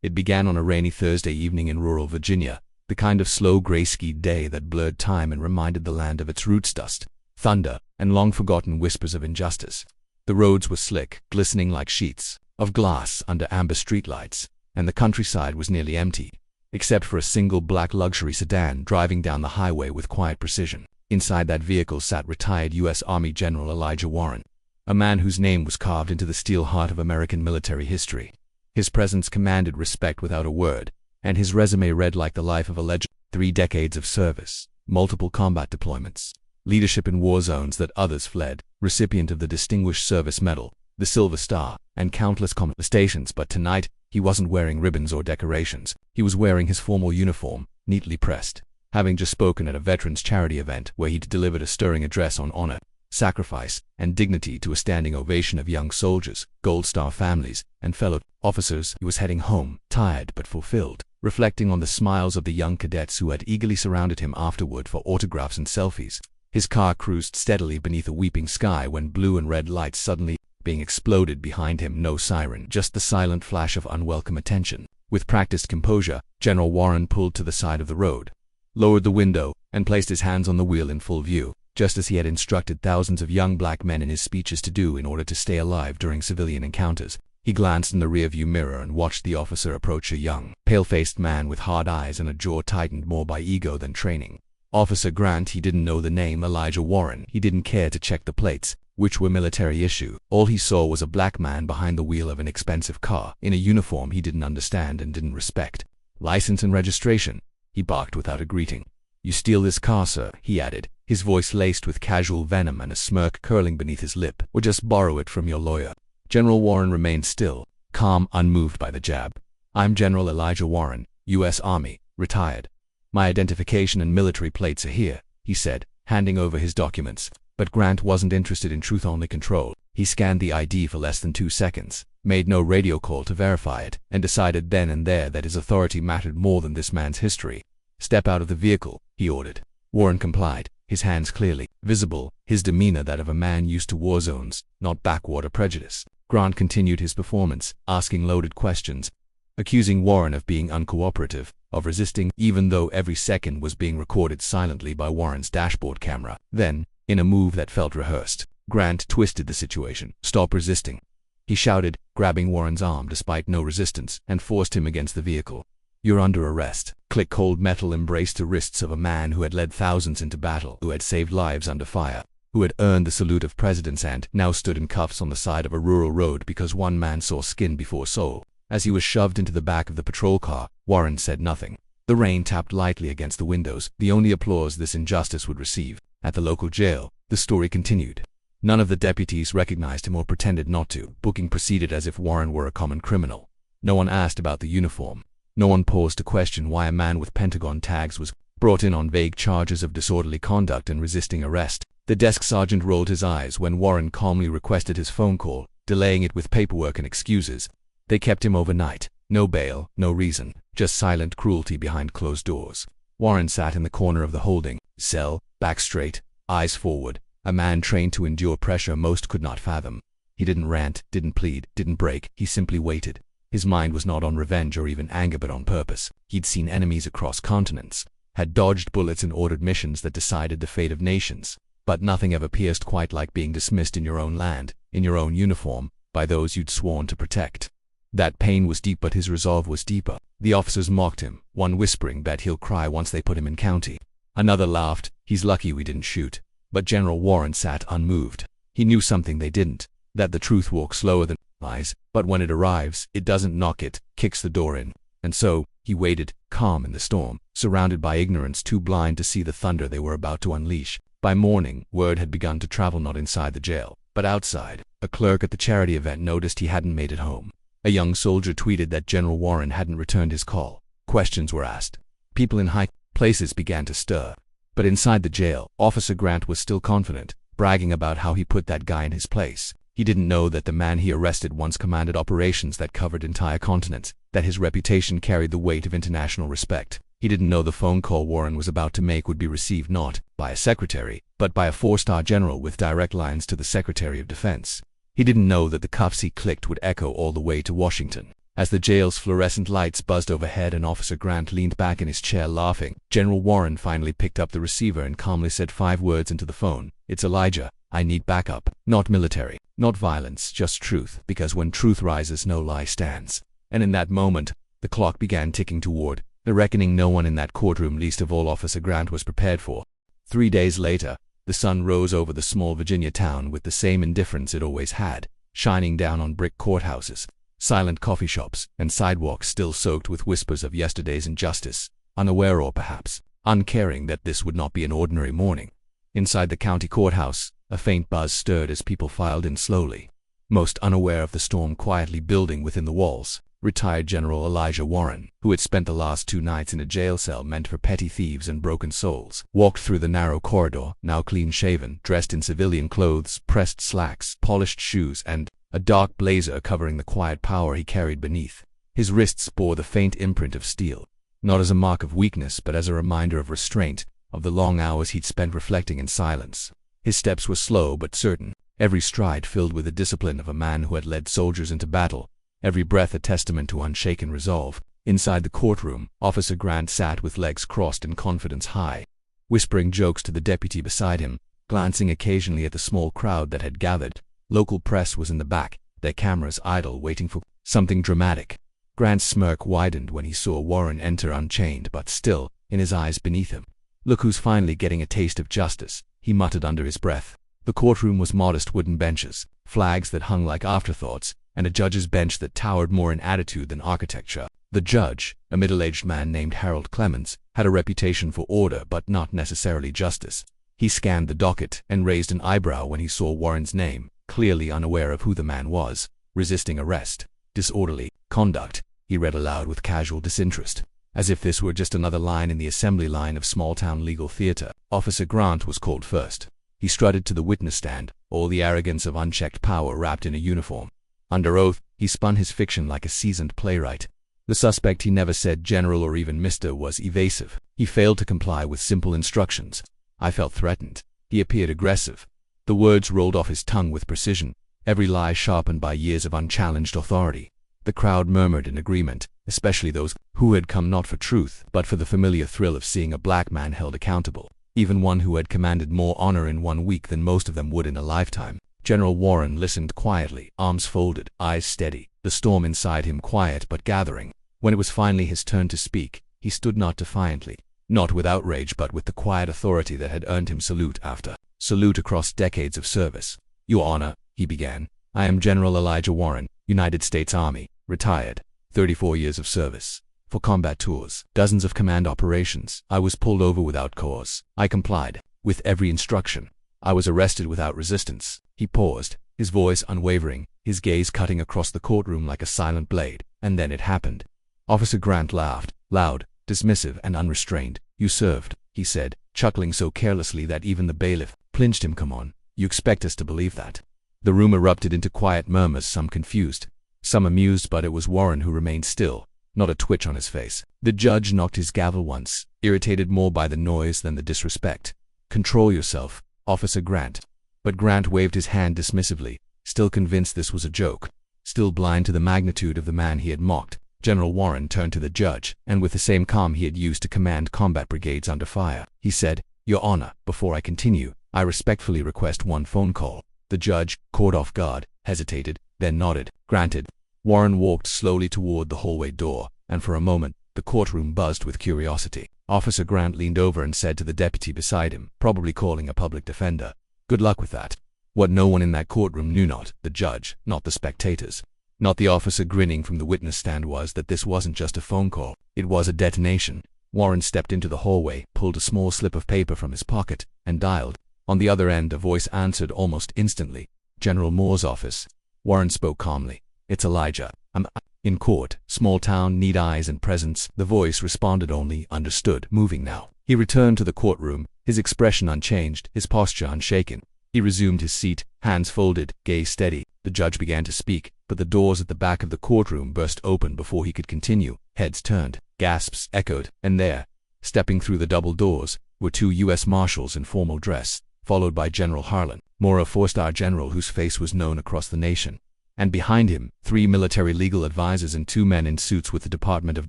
It began on a rainy Thursday evening in rural Virginia, the kind of slow gray-skied day that blurred time and reminded the land of its roots: dust, thunder, and long-forgotten whispers of injustice. The roads were slick, glistening like sheets of glass under amber streetlights, and the countryside was nearly empty, except for a single black luxury sedan driving down the highway with quiet precision. Inside that vehicle sat retired U.S. Army General Elijah Warren, a man whose name was carved into the steel heart of American military history. His presence commanded respect without a word, and his resume read like the life of a legend: 3 decades of service, multiple combat deployments, leadership in war zones that others fled, recipient of the Distinguished Service Medal, the Silver Star, and countless commendations. But tonight, he wasn't wearing ribbons or decorations. He was wearing his formal uniform, neatly pressed, having just spoken at a veterans charity event where he'd delivered a stirring address on honor, sacrifice, and dignity to a standing ovation of young soldiers, Gold Star families, and fellow officers. He was heading home, tired but fulfilled, reflecting on the smiles of the young cadets who had eagerly surrounded him afterward for autographs and selfies. His car cruised steadily beneath a weeping sky when blue and red lights suddenly being exploded behind him. No siren, just the silent flash of unwelcome attention. With practiced composure, General Warren pulled to the side of the road, lowered the window, and placed his hands on the wheel in full view, just as he had instructed thousands of young black men in his speeches to do in order to stay alive during civilian encounters. He glanced in the rearview mirror and watched the officer approach, a young, pale-faced man with hard eyes and a jaw tightened more by ego than training. Officer Grant. He didn't know the name Elijah Warren. He didn't care to check the plates, which were military issue. All he saw was a black man behind the wheel of an expensive car, in a uniform he didn't understand and didn't respect. License and registration, he barked without a greeting. You steal this car, sir, he added, his voice laced with casual venom and a smirk curling beneath his lip, or just borrow it from your lawyer. General Warren remained still, calm, unmoved by the jab. I'm General Elijah Warren, U.S. Army, retired. My identification and military plates are here, he said, handing over his documents. But Grant wasn't interested in truth-only control. He scanned the ID for less than 2 seconds, made no radio call to verify it, and decided then and there that his authority mattered more than this man's history. Step out of the vehicle, he ordered. Warren complied, his hands clearly visible, his demeanor that of a man used to war zones, not backwater prejudice. Grant continued his performance, asking loaded questions, accusing Warren of being uncooperative, of resisting, even though every second was being recorded silently by Warren's dashboard camera. Then, in a move that felt rehearsed, Grant twisted the situation. Stop resisting, he shouted, grabbing Warren's arm despite no resistance, and forced him against the vehicle. You're under arrest. Click. Cold metal embraced the wrists of a man who had led thousands into battle, who had saved lives under fire, who had earned the salute of presidents and now stood in cuffs on the side of a rural road because one man saw skin before soul. As he was shoved into the back of the patrol car, Warren said nothing. The rain tapped lightly against the windows, the only applause this injustice would receive. At the local jail, the story continued. None of the deputies recognized him or pretended not to. Booking proceeded as if Warren were a common criminal. No one asked about the uniform. No one paused to question why a man with Pentagon tags was brought in on vague charges of disorderly conduct and resisting arrest. The desk sergeant rolled his eyes when Warren calmly requested his phone call, delaying it with paperwork and excuses. They kept him overnight. No bail, no reason, just silent cruelty behind closed doors. Warren sat in the corner of the holding cell, back straight, eyes forward, a man trained to endure pressure most could not fathom. He didn't rant, didn't plead, didn't break, he simply waited. His mind was not on revenge or even anger but on purpose. He'd seen enemies across continents, had dodged bullets and ordered missions that decided the fate of nations. But nothing ever pierced quite like being dismissed in your own land, in your own uniform, by those you'd sworn to protect. That pain was deep, but his resolve was deeper. The officers mocked him, one whispering, bet he'll cry once they put him in county. Another laughed, he's lucky we didn't shoot. But General Warren sat unmoved. He knew something they didn't, that the truth walks slower than lies, but when it arrives, it doesn't knock, it kicks the door in. And so, he waited, calm in the storm, surrounded by ignorance too blind to see the thunder they were about to unleash. By morning, word had begun to travel not inside the jail, but outside. A clerk at the charity event noticed he hadn't made it home. A young soldier tweeted that General Warren hadn't returned his call. Questions were asked. People in high places began to stir. But inside the jail, Officer Grant was still confident, bragging about how he put that guy in his place. He didn't know that the man he arrested once commanded operations that covered entire continents, that his reputation carried the weight of international respect. He didn't know the phone call Warren was about to make would be received not by a secretary, but by a 4-star general with direct lines to the Secretary of Defense. He didn't know that the cuffs he clicked would echo all the way to Washington. As the jail's fluorescent lights buzzed overhead and Officer Grant leaned back in his chair laughing, General Warren finally picked up the receiver and calmly said 5 words into the phone. "It's Elijah. I need backup. Not military, not violence, just truth, because when truth rises, no lie stands." And in that moment, the clock began ticking toward the reckoning no one in that courtroom, least of all Officer Grant, was prepared for. 3 days later, the sun rose over the small Virginia town with the same indifference it always had, shining down on brick courthouses, silent coffee shops, and sidewalks still soaked with whispers of yesterday's injustice, unaware or perhaps uncaring that this would not be an ordinary morning. Inside the county courthouse, a faint buzz stirred as people filed in slowly. Most unaware of the storm quietly building within the walls, retired General Elijah Warren, who had spent the last 2 nights in a jail cell meant for petty thieves and broken souls, walked through the narrow corridor, now clean-shaven, dressed in civilian clothes, pressed slacks, polished shoes, and a dark blazer covering the quiet power he carried beneath. His wrists bore the faint imprint of steel, not as a mark of weakness but as a reminder of restraint, of the long hours he'd spent reflecting in silence. His steps were slow but certain, every stride filled with the discipline of a man who had led soldiers into battle, every breath a testament to unshaken resolve. Inside the courtroom, Officer Grant sat with legs crossed and confidence high, whispering jokes to the deputy beside him, glancing occasionally at the small crowd that had gathered. Local press was in the back, their cameras idle, waiting for something dramatic. Grant's smirk widened when he saw Warren enter unchained but still, in his eyes beneath him. "Look who's finally getting a taste of justice," he muttered under his breath. The courtroom was modest wooden benches, flags that hung like afterthoughts, and a judge's bench that towered more in attitude than architecture. The judge, a middle-aged man named Harold Clemens, had a reputation for order but not necessarily justice. He scanned the docket and raised an eyebrow when he saw Warren's name, clearly unaware of who the man was. "Resisting arrest. Disorderly conduct," he read aloud with casual disinterest, as if this were just another line in the assembly line of small-town legal theater. Officer Grant was called first. He strutted to the witness stand, all the arrogance of unchecked power wrapped in a uniform. Under oath, he spun his fiction like a seasoned playwright. The suspect, he never said general or even mister, was evasive. He failed to comply with simple instructions. I felt threatened. He appeared aggressive. The words rolled off his tongue with precision, every lie sharpened by years of unchallenged authority. The crowd murmured in agreement, especially those who had come not for truth, but for the familiar thrill of seeing a black man held accountable, even one who had commanded more honor in 1 week than most of them would in a lifetime. General Warren listened quietly, arms folded, eyes steady, the storm inside him quiet but gathering. When it was finally his turn to speak, he stood not defiantly, not with outrage but with the quiet authority that had earned him salute after salute across decades of service. "Your Honor," he began, "I am General Elijah Warren, United States Army, retired, 34 years of service. For combat tours, dozens of command operations. I was pulled over without cause. I complied with every instruction. I was arrested without resistance." He paused, his voice unwavering, his gaze cutting across the courtroom like a silent blade. And then it happened. Officer Grant laughed, loud, dismissive, and unrestrained. "You served," he said, chuckling so carelessly that even the bailiff flinched him. "Come on, you expect us to believe that?" The room erupted into quiet murmurs, some confused, some amused, but it was Warren who remained still, not a twitch on his face. The judge knocked his gavel once, irritated more by the noise than the disrespect. "Control yourself, Officer Grant." But Grant waved his hand dismissively, still convinced this was a joke, still blind to the magnitude of the man he had mocked. General Warren turned to the judge, and with the same calm he had used to command combat brigades under fire, he said, "Your Honor, before I continue, I respectfully request one phone call." The judge, caught off guard, hesitated, then nodded. "Granted." Warren walked slowly toward the hallway door, and for a moment, the courtroom buzzed with curiosity. Officer Grant leaned over and said to the deputy beside him, probably calling a public defender, "Good luck with that." What no one in that courtroom knew, not the judge, not the spectators, not the officer grinning from the witness stand, was that this wasn't just a phone call. It was a detonation. Warren stepped into the hallway, pulled a small slip of paper from his pocket, and dialed. On the other end, a voice answered almost instantly. "General Moore's office." Warren spoke calmly. "It's Elijah. I'm in court. Small town, need eyes and presence." The voice responded only, "Understood." Moving now. He returned to the courtroom, his expression unchanged, his posture unshaken. He resumed his seat, hands folded, gaze steady. The judge began to speak, but the doors at the back of the courtroom burst open before he could continue. Heads turned, gasps echoed, and there, stepping through the double doors, were 2 U.S. Marshals in formal dress, followed by General Harlan, Moore, a 4-star general whose face was known across the nation. and behind him, 3 military legal advisors and 2 men in suits with the Department of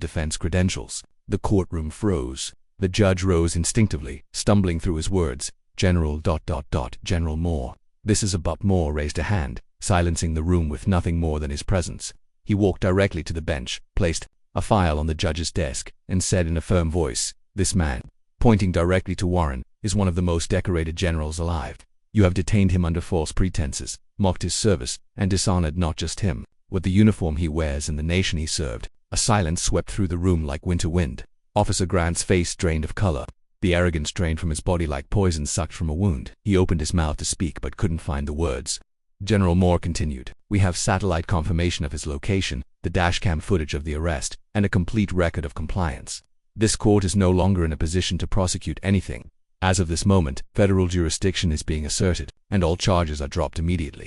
Defense credentials. The courtroom froze. The judge rose instinctively, stumbling through his words. General ... General Moore. This is about Moore raised a hand, silencing the room with nothing more than his presence. He walked directly to the bench, placed a file on the judge's desk, and said in a firm voice, "This man," pointing directly to Warren, "is one of the most decorated generals alive. You have detained him under false pretenses, mocked his service, and dishonored not just him, but the uniform he wears and the nation he served." A silence swept through the room like winter wind. Officer Grant's face drained of color. The arrogance drained from his body like poison sucked from a wound. He opened his mouth to speak but couldn't find the words. General Moore continued, "We have satellite confirmation of his location, the dashcam footage of the arrest, and a complete record of compliance. This court is no longer in a position to prosecute anything. As of this moment, federal jurisdiction is being asserted, and all charges are dropped immediately."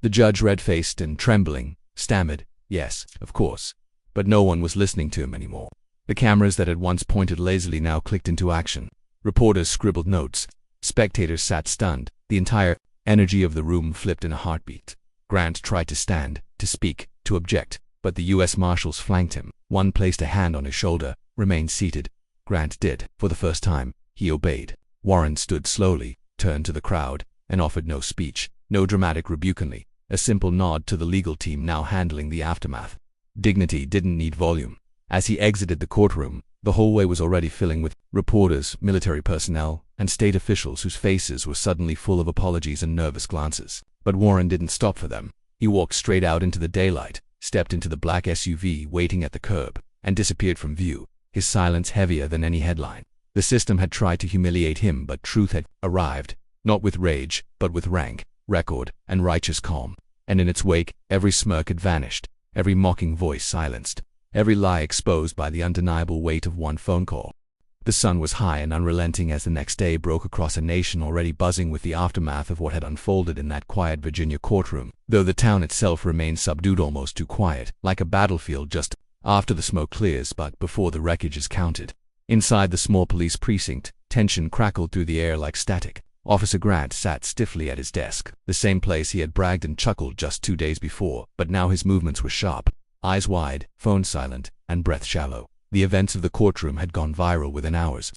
The judge, red-faced and trembling, stammered, "Yes, of course." But no one was listening to him anymore. The cameras that had once pointed lazily now clicked into action. Reporters scribbled notes. Spectators sat stunned. The entire energy of the room flipped in a heartbeat. Grant tried to stand, to speak, to object, but the U.S. Marshals flanked him. One placed a hand on his shoulder, remained seated. Grant did. For the first time, he obeyed. Warren stood slowly, turned to the crowd, and offered no speech, no dramatic rebukingly, a simple nod to the legal team now handling the aftermath. Dignity didn't need volume. As he exited the courtroom, the hallway was already filling with reporters, military personnel, and state officials whose faces were suddenly full of apologies and nervous glances. But Warren didn't stop for them. He walked straight out into the daylight, stepped into the black SUV waiting at the curb, and disappeared from view, his silence heavier than any headline. The system had tried to humiliate him, but truth had arrived, not with rage, but with rank, record, and righteous calm. And in its wake, every smirk had vanished, every mocking voice silenced, every lie exposed by the undeniable weight of one phone call. The sun was high and unrelenting as the next day broke across a nation already buzzing with the aftermath of what had unfolded in that quiet Virginia courtroom, though the town itself remained subdued, almost too quiet, like a battlefield just after the smoke clears but before the wreckage is counted. Inside the small police precinct, tension crackled through the air like static. Officer Grant sat stiffly at his desk, the same place he had bragged and chuckled just 2 days before, but now his movements were sharp, eyes wide, phone silent, and breath shallow. The events of the courtroom had gone viral within hours.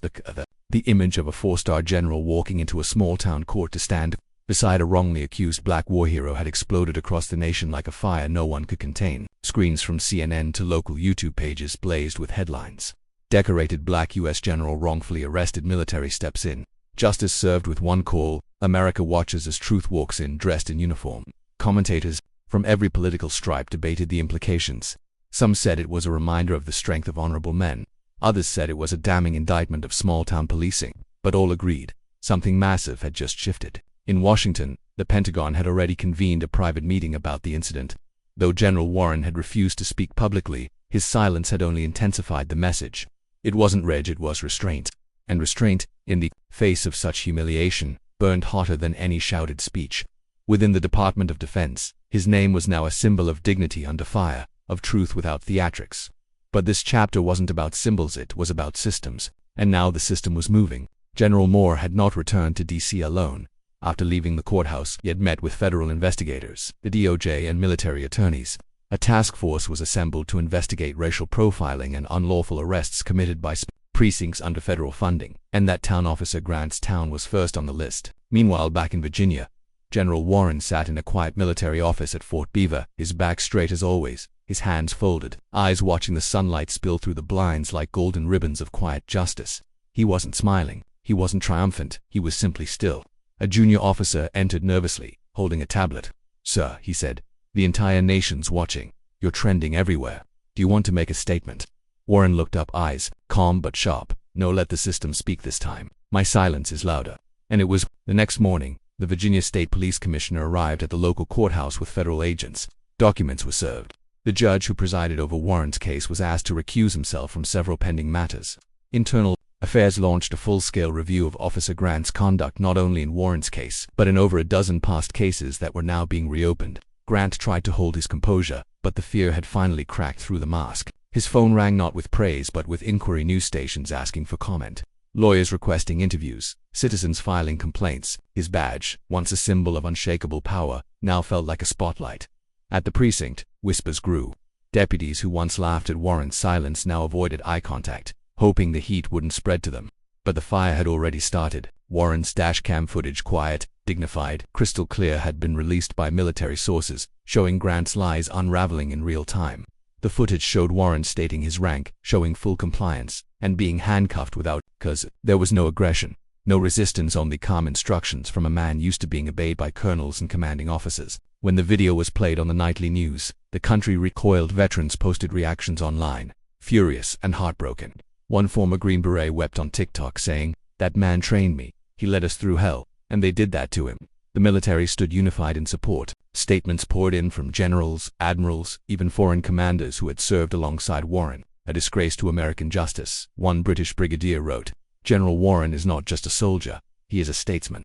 The image of a 4-star general walking into a small-town court to stand beside a wrongly accused black war hero had exploded across the nation like a fire no one could contain. Screens from CNN to local YouTube pages blazed with headlines. Decorated black U.S. general wrongfully arrested, military steps in. Justice served with one call. America watches as truth walks in dressed in uniform. Commentators from every political stripe debated the implications. Some said it was a reminder of the strength of honorable men. Others said it was a damning indictment of small-town policing. But all agreed, something massive had just shifted. In Washington, the Pentagon had already convened a private meeting about the incident. Though General Warren had refused to speak publicly, his silence had only intensified the message. It wasn't rage, it was restraint. And restraint, in the face of such humiliation, burned hotter than any shouted speech. Within the Department of Defense, his name was now a symbol of dignity under fire, of truth without theatrics. But this chapter wasn't about symbols, it was about systems. And now the system was moving. General Moore had not returned to D.C. alone. After leaving the courthouse, he had met with federal investigators, the DOJ, and military attorneys. A task force was assembled to investigate racial profiling and unlawful arrests committed by precincts under federal funding, and that town officer Grant's town was first on the list. Meanwhile, back in Virginia, General Warren sat in a quiet military office at Fort Beaver, his back straight as always, his hands folded, eyes watching the sunlight spill through the blinds like golden ribbons of quiet justice. He wasn't smiling, he wasn't triumphant, he was simply still. A junior officer entered nervously, holding a tablet. "Sir," he said, "the entire nation's watching. You're trending everywhere. Do you want to make a statement?" Warren looked up, eyes calm but sharp. "No, let the system speak this time. My silence is louder." And it was. The next morning, the Virginia State Police Commissioner arrived at the local courthouse with federal agents. Documents were served. The judge who presided over Warren's case was asked to recuse himself from several pending matters. Internal Affairs launched a full-scale review of Officer Grant's conduct not only in Warren's case, but in over a dozen past cases that were now being reopened. Grant tried to hold his composure, but the fear had finally cracked through the mask. His phone rang not with praise but with inquiry, news stations asking for comment, lawyers requesting interviews, citizens filing complaints. His badge, once a symbol of unshakable power, now felt like a spotlight. At the precinct, whispers grew. Deputies who once laughed at Warren's silence now avoided eye contact, hoping the heat wouldn't spread to them. But the fire had already started. Warren's dashcam footage, quiet, dignified, crystal clear, had been released by military sources, showing Grant's lies unraveling in real time. The footage showed Warren stating his rank, showing full compliance, and being handcuffed without cause. There was no aggression, no resistance, only calm instructions from a man used to being obeyed by colonels and commanding officers. When the video was played on the nightly news, the country recoiled. Veterans posted reactions online, furious and heartbroken. One former Green Beret wept on TikTok saying, "That man trained me, he led us through hell, and they did that to him." The military stood unified in support. Statements poured in from generals, admirals, even foreign commanders who had served alongside Warren. "A disgrace to American justice," one British brigadier wrote. "General Warren is not just a soldier, he is a statesman.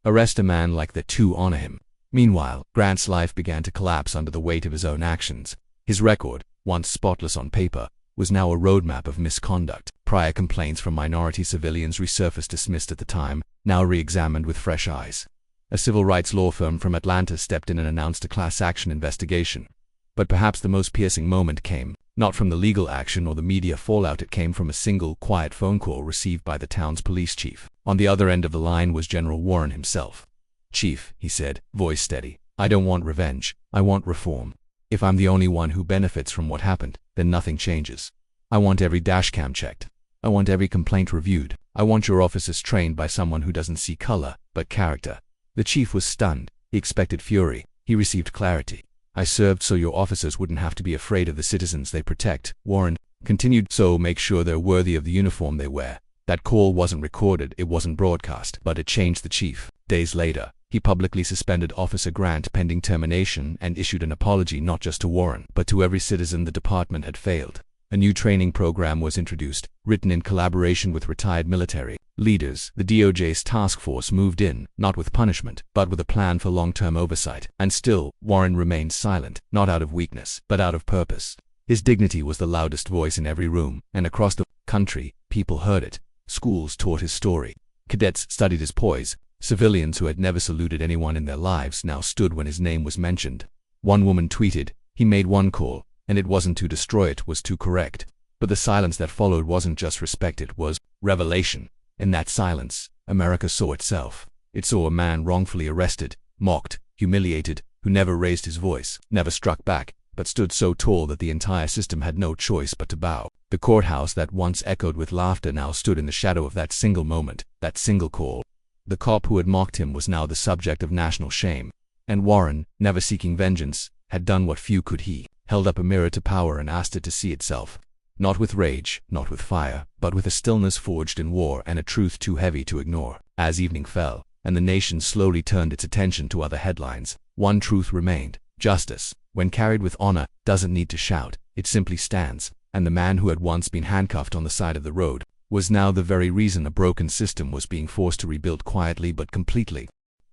Arrest a man like that to honor him." Meanwhile, Grant's life began to collapse under the weight of his own actions. His record, once spotless on paper, was now a roadmap of misconduct. Prior complaints from minority civilians resurfaced, dismissed at the time, now re-examined with fresh eyes. A civil rights law firm from Atlanta stepped in and announced a class action investigation. But perhaps the most piercing moment came, not from the legal action or the media fallout. It came from a single, quiet phone call received by the town's police chief. On the other end of the line was General Warren himself. "Chief," he said, voice steady, "I don't want revenge, I want reform. If I'm the only one who benefits from what happened, then nothing changes. I want every dashcam checked. I want every complaint reviewed. I want your officers trained by someone who doesn't see color, but character." The chief was stunned. He expected fury. He received clarity. "I served so your officers wouldn't have to be afraid of the citizens they protect," Warren continued. "So make sure they're worthy of the uniform they wear." That call wasn't recorded, it wasn't broadcast, but it changed the chief. Days later, he publicly suspended Officer Grant pending termination and issued an apology not just to Warren, but to every citizen the department had failed. A new training program was introduced, written in collaboration with retired military leaders. The DOJ's task force moved in, not with punishment, but with a plan for long-term oversight. And still, Warren remained silent, not out of weakness, but out of purpose. His dignity was the loudest voice in every room, and across the country, people heard it. Schools taught his story. Cadets studied his poise. Civilians who had never saluted anyone in their lives now stood when his name was mentioned. One woman tweeted, "He made one call, and it wasn't to destroy, it was to correct." But the silence that followed wasn't just respect, it was revelation. In that silence, America saw itself. It saw a man wrongfully arrested, mocked, humiliated, who never raised his voice, never struck back, but stood so tall that the entire system had no choice but to bow. The courthouse that once echoed with laughter now stood in the shadow of that single moment, that single call. The cop who had mocked him was now the subject of national shame. And Warren, never seeking vengeance, had done what few could. He held up a mirror to power and asked it to see itself. Not with rage, not with fire, but with a stillness forged in war and a truth too heavy to ignore. As evening fell, and the nation slowly turned its attention to other headlines, one truth remained. Justice, when carried with honor, doesn't need to shout, it simply stands. And the man who had once been handcuffed on the side of the road was now the very reason a broken system was being forced to rebuild quietly but completely.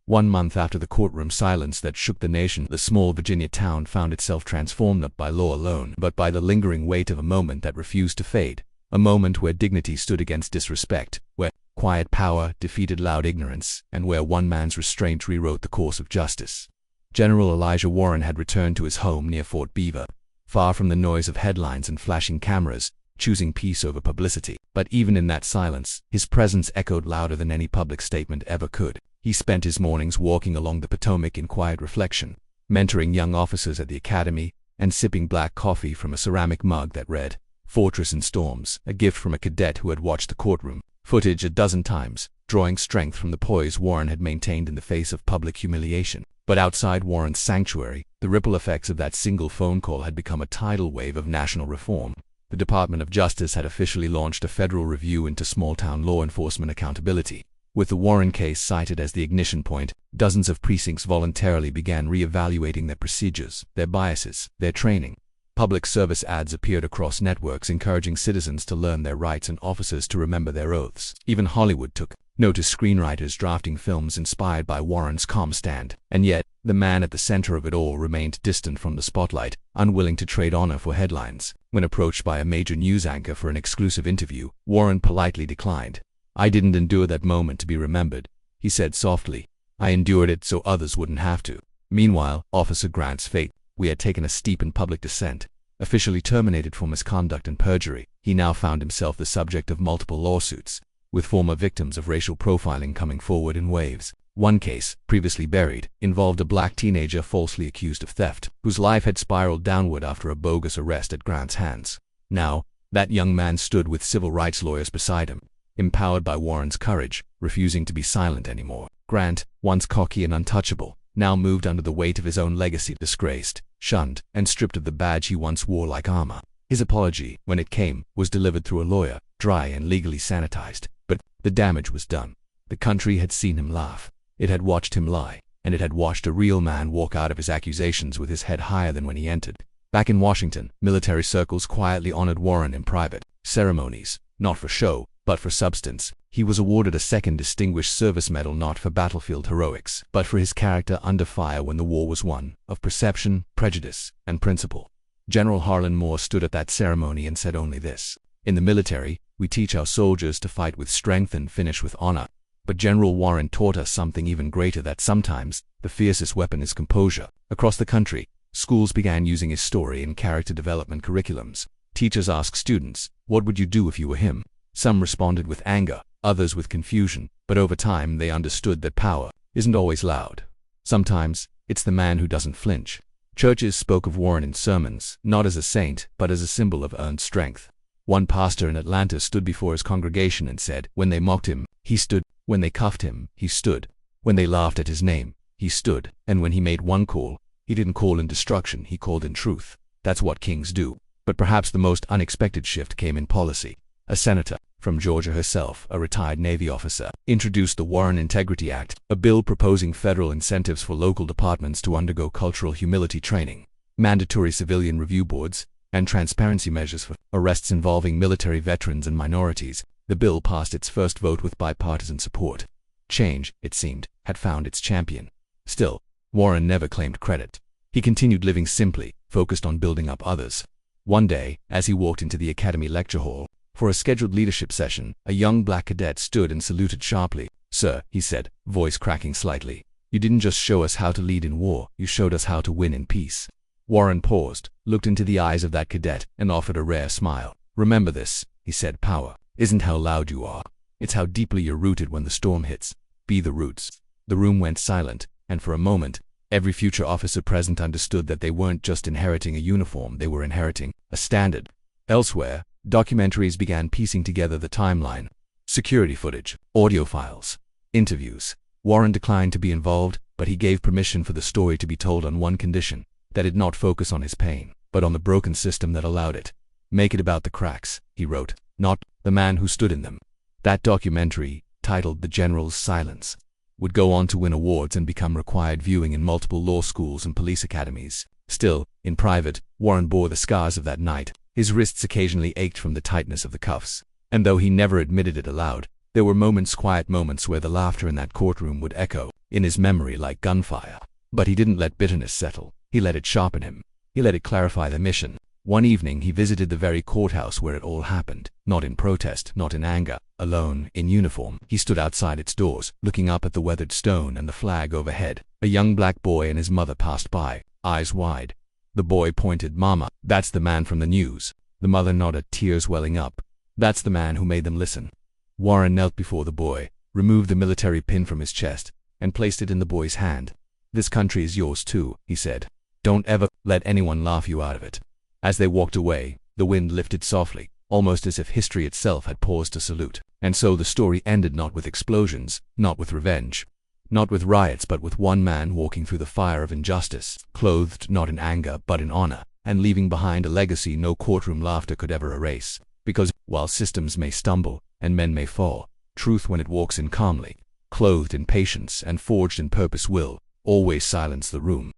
1 month after the courtroom silence that shook the nation, the small Virginia town found itself transformed not by law alone, but by the lingering weight of a moment that refused to fade. A moment where dignity stood against disrespect, where quiet power defeated loud ignorance, and where one man's restraint rewrote the course of justice. General Elijah Warren had returned to his home near Fort Beaver, far from the noise of headlines and flashing cameras, choosing peace over publicity. But even in that silence, his presence echoed louder than any public statement ever could. He spent his mornings walking along the Potomac in quiet reflection, mentoring young officers at the academy, and sipping black coffee from a ceramic mug that read, "Fortress in Storms," a gift from a cadet who had watched the courtroom footage a dozen times, drawing strength from the poise Warren had maintained in the face of public humiliation. But outside Warren's sanctuary, the ripple effects of that single phone call had become a tidal wave of national reform. The Department of Justice had officially launched a federal review into small-town law enforcement accountability. With the Warren case cited as the ignition point, dozens of precincts voluntarily began re-evaluating their procedures, their biases, their training. Public service ads appeared across networks encouraging citizens to learn their rights and officers to remember their oaths. Even Hollywood took notice, screenwriters drafting films inspired by Warren's calm stand. And yet, the man at the center of it all remained distant from the spotlight, unwilling to trade honor for headlines. When approached by a major news anchor for an exclusive interview, Warren politely declined. "I didn't endure that moment to be remembered," he said softly. "I endured it so others wouldn't have to." Meanwhile, Officer Grant's fate we had taken a steep and public descent. Officially terminated for misconduct and perjury, he now found himself the subject of multiple lawsuits, with former victims of racial profiling coming forward in waves. One case, previously buried, involved a black teenager falsely accused of theft, whose life had spiraled downward after a bogus arrest at Grant's hands. Now, that young man stood with civil rights lawyers beside him, empowered by Warren's courage, refusing to be silent anymore. Grant, once cocky and untouchable, now moved under the weight of his own legacy, disgraced, shunned, and stripped of the badge he once wore like armor. His apology, when it came, was delivered through a lawyer, dry and legally sanitized. But the damage was done. The country had seen him laugh. It had watched him lie, and it had watched a real man walk out of his accusations with his head higher than when he entered. Back in Washington, military circles quietly honored Warren in private ceremonies, not for show, but for substance. He was awarded a second Distinguished Service Medal not for battlefield heroics, but for his character under fire when the war was won, of perception, prejudice, and principle. General Harlan Moore stood at that ceremony and said only this: "In the military, we teach our soldiers to fight with strength and finish with honor. But General Warren taught us something even greater, that sometimes the fiercest weapon is composure." Across the country, schools began using his story in character development curriculums. Teachers asked students, "What would you do if you were him?" Some responded with anger, others with confusion, but over time they understood that power isn't always loud. Sometimes, it's the man who doesn't flinch. Churches spoke of Warren in sermons, not as a saint, but as a symbol of earned strength. One pastor in Atlanta stood before his congregation and said, when they mocked him, he stood. When they cuffed him, he stood. When they laughed at his name, he stood. And when he made one call, he didn't call in destruction, he called in truth. That's what kings do. But perhaps the most unexpected shift came in policy. A senator, from Georgia herself, a retired Navy officer, introduced the Warren Integrity Act, a bill proposing federal incentives for local departments to undergo cultural humility training, mandatory civilian review boards, and transparency measures for arrests involving military veterans and minorities. The bill passed its first vote with bipartisan support. Change, it seemed, had found its champion. Still, Warren never claimed credit. He continued living simply, focused on building up others. One day, as he walked into the Academy lecture hall for a scheduled leadership session, a young black cadet stood and saluted sharply. "Sir," he said, voice cracking slightly, "you didn't just show us how to lead in war, you showed us how to win in peace." Warren paused, looked into the eyes of that cadet, and offered a rare smile. "Remember this," he said, "power isn't how loud you are. It's how deeply you're rooted when the storm hits. Be the roots." The room went silent, and for a moment, every future officer present understood that they weren't just inheriting a uniform, they were inheriting a standard. Elsewhere, documentaries began piecing together the timeline. Security footage, audio files, interviews. Warren declined to be involved, but he gave permission for the story to be told on one condition: that it not focus on his pain, but on the broken system that allowed it. "Make it about the cracks," he wrote, "not the man who stood in them." That documentary, titled The General's Silence, would go on to win awards and become required viewing in multiple law schools and police academies. Still, in private, Warren bore the scars of that night. His wrists occasionally ached from the tightness of the cuffs. And though he never admitted it aloud, there were moments, quiet moments, where the laughter in that courtroom would echo in his memory like gunfire. But he didn't let bitterness settle. He let it sharpen him. He let it clarify the mission. One evening he visited the very courthouse where it all happened, not in protest, not in anger, alone, in uniform. He stood outside its doors, looking up at the weathered stone and the flag overhead. A young black boy and his mother passed by, eyes wide. The boy pointed. "Mama, that's the man from the news." The mother nodded, tears welling up. "That's the man who made them listen." Warren knelt before the boy, removed the military pin from his chest, and placed it in the boy's hand. "This country is yours too," he said. "Don't ever let anyone laugh you out of it." As they walked away, the wind lifted softly, almost as if history itself had paused to salute. And so the story ended, not with explosions, not with revenge, not with riots, but with one man walking through the fire of injustice, clothed not in anger but in honor, and leaving behind a legacy no courtroom laughter could ever erase. Because, while systems may stumble and men may fall, truth, when it walks in calmly, clothed in patience and forged in purpose, will always silence the room.